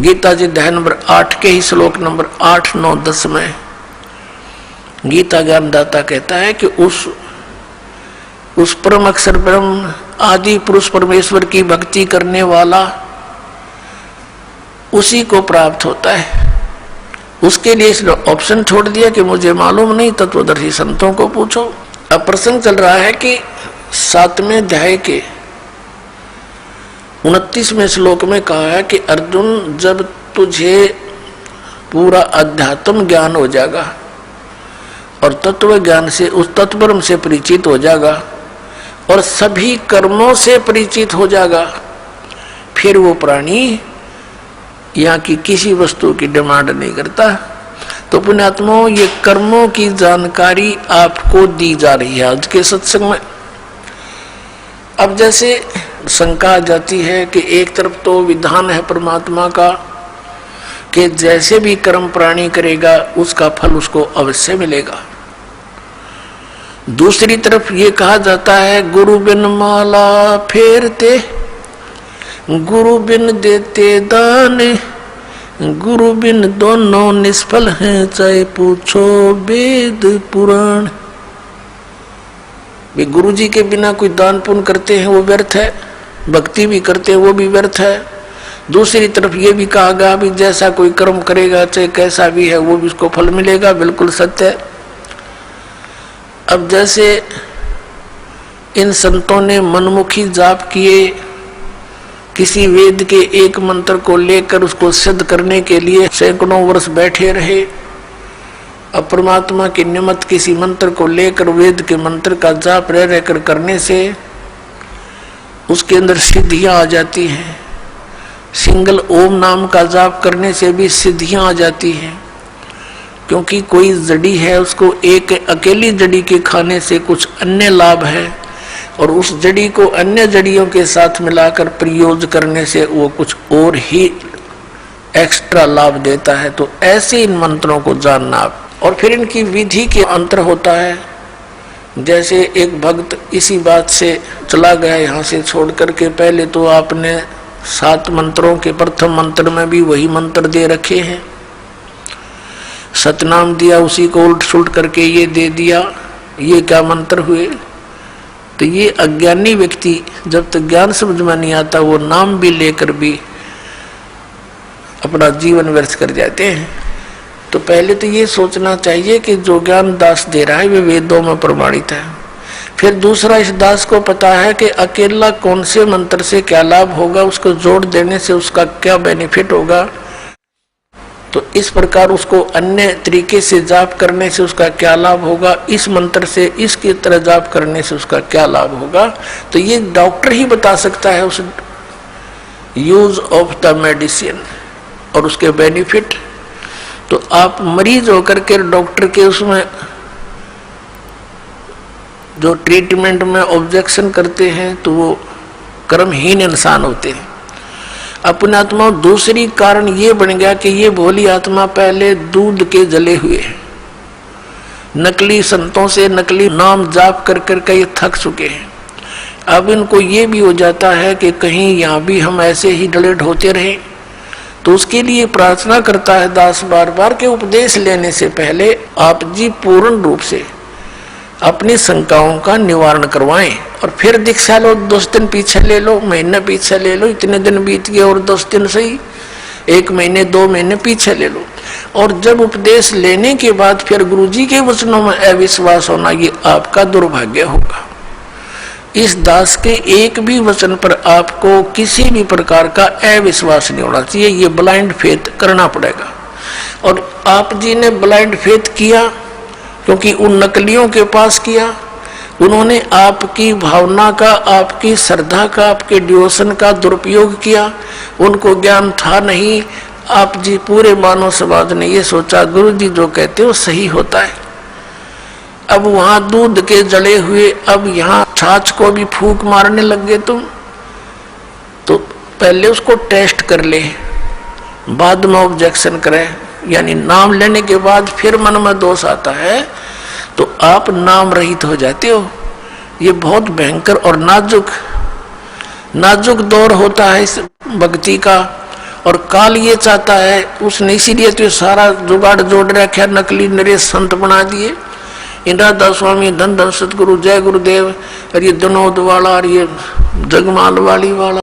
गीता जी अध्याय नंबर 8 के ही श्लोक नंबर 8, 9, 10 में गीता ज्ञानदाता कहता है कि उस परम अक्षर ब्रह्म आदि पुरुष परमेश्वर की भक्ति करने वाला उसी को प्राप्त होता है। उसके लिए इसने ऑप्शन छोड़ दिया कि मुझे मालूम नहीं, तत्वदर्शी संतों को पूछो। अब प्रसंग चल रहा है कि 7वें अध्याय के 29वें श्लोक में कहा है कि अर्जुन, जब तुझे पूरा अध्यात्म ज्ञान हो जाएगा और तत्व ज्ञान से उस तत्वब्रह्म से परिचित हो जाएगा और सभी कर्मों से परिचित हो जाएगा, फिर वो प्राणी यहाँ की किसी वस्तु की डिमांड नहीं करता। तो पुण्यात्माओं, ये कर्मों की जानकारी आपको दी जा रही है आज के सत्संग में। अब जैसे शंका आ जाती है कि एक तरफ तो विधान है परमात्मा का कि जैसे भी कर्म प्राणी करेगा उसका फल उसको अवश्य मिलेगा, दूसरी तरफ ये कहा जाता है गुरु बिन माला फेरते, गुरु बिन देते दान, गुरु बिन दोनों निष्फल हैं, चाहे पूछो वेद पुराण। वे गुरु जी के बिना कोई दान पुण्य करते हैं वो व्यर्थ है, भक्ति भी करते हैं वो भी व्यर्थ है। दूसरी तरफ ये भी कहा गया भी जैसा कोई कर्म करेगा चाहे कैसा भी है वो भी उसको फल मिलेगा, बिल्कुल सत्य है। अब जैसे इन संतों ने मनमुखी जाप किए, किसी वेद के एक मंत्र को लेकर उसको सिद्ध करने के लिए सैकड़ों वर्ष बैठे रहे। अब परमात्मा की निमित्त किसी मंत्र को लेकर वेद के मंत्र का जाप रह रहकर करने से उसके अंदर सिद्धियां आ जाती हैं। सिंगल ओम नाम का जाप करने से भी सिद्धियां आ जाती हैं, क्योंकि कोई जड़ी है उसको एक अकेली जड़ी के खाने से कुछ अन्य लाभ है और उस जड़ी को अन्य जड़ियों के साथ मिलाकर प्रयोग करने से वो कुछ और ही एक्स्ट्रा लाभ देता है। तो ऐसे इन मंत्रों को जानना आप, और फिर इनकी विधि के अंतर होता है। जैसे एक भक्त इसी बात से चला गया यहाँ से छोड़ करके, पहले तो आपने 7 मंत्रों के प्रथम मंत्र में भी वही मंत्र दे रखे हैं, सतनाम दिया, उसी को उल्ट सुलट करके ये दे दिया, ये क्या मंत्र हुए। तो ये अज्ञानी व्यक्ति जब तक ज्ञान समझ में नहीं आता वो नाम भी लेकर भी अपना जीवन व्यर्थ कर जाते हैं। तो पहले तो ये सोचना चाहिए कि जो ज्ञान दास दे रहा है वे वेदों में प्रमाणित है। फिर दूसरा, इस दास को पता है कि अकेला कौन से मंत्र से क्या लाभ होगा, उसको जोड़ देने से उसका क्या बेनिफिट होगा। तो इस प्रकार उसको अन्य तरीके से जाप करने से उसका क्या लाभ होगा, इस मंत्र से इसकी तरह जाप करने से उसका क्या लाभ होगा। तो ये डॉक्टर ही बता सकता है उस यूज ऑफ द मेडिसिन और उसके बेनिफिट। तो आप मरीज होकर के डॉक्टर के उसमें जो ट्रीटमेंट में ऑब्जेक्शन करते हैं तो वो कर्महीन इंसान होते हैं। अपने आत्मा दूसरी कारण ये बन गया कि ये भोली आत्मा पहले दूध के जले हुए हैं, नकली संतों से नकली नाम जाप कर कर के ये थक चुके हैं। अब इनको ये भी हो जाता है कि कहीं यहाँ भी हम ऐसे ही डलेट होते रहें। तो उसके लिए प्रार्थना करता है दास बार बार के उपदेश लेने से पहले आप जी पूर्ण रूप से अपनी शंकाओं का निवारण करवाएं और फिर दीक्षा लो। 10 दिन पीछे ले लो, महीना पीछे ले लो, इतने दिन बीत गए और 10 दिन सही, 1 महीने 2 महीने पीछे ले लो। और जब उपदेश लेने के बाद फिर गुरुजी के वचनों में अविश्वास होना, ये आपका दुर्भाग्य होगा। इस दास के एक भी वचन पर आपको किसी भी प्रकार का अविश्वास नहीं होना चाहिए, ये ब्लाइंड फेथ करना पड़ेगा। और आप जी ने ब्लाइंड फेथ किया क्योंकि उन नकलियों के पास किया, उन्होंने आपकी भावना का, आपकी श्रद्धा का, आपके डिवोशन का दुरुपयोग किया। उनको ज्ञान था नहीं। आप जी पूरे मानव समाज ने ये सोचा गुरु जी जो कहते हो सही होता है। अब वहां दूध के जले हुए, अब यहाँ छाछ को भी फूंक मारने लग गए तुम। तो पहले उसको टेस्ट कर ले, बाद में ऑब्जेक्शन करे। यानी नाम लेने के बाद फिर मन में दोष आता है तो आप नाम रहित हो जाते हो। ये बहुत भयंकर और नाजुक दौर होता है इस भक्ति का। और काल ये चाहता है, उसने इसीलिए तो सारा जुगाड़ जोड़ रखा, नकली नरेश संत बना दिए। इन राधा स्वामी, धन धन सतगुरु, जय गुरुदेव, और ये दनोद वाला और ये जगमाल वाली वाला।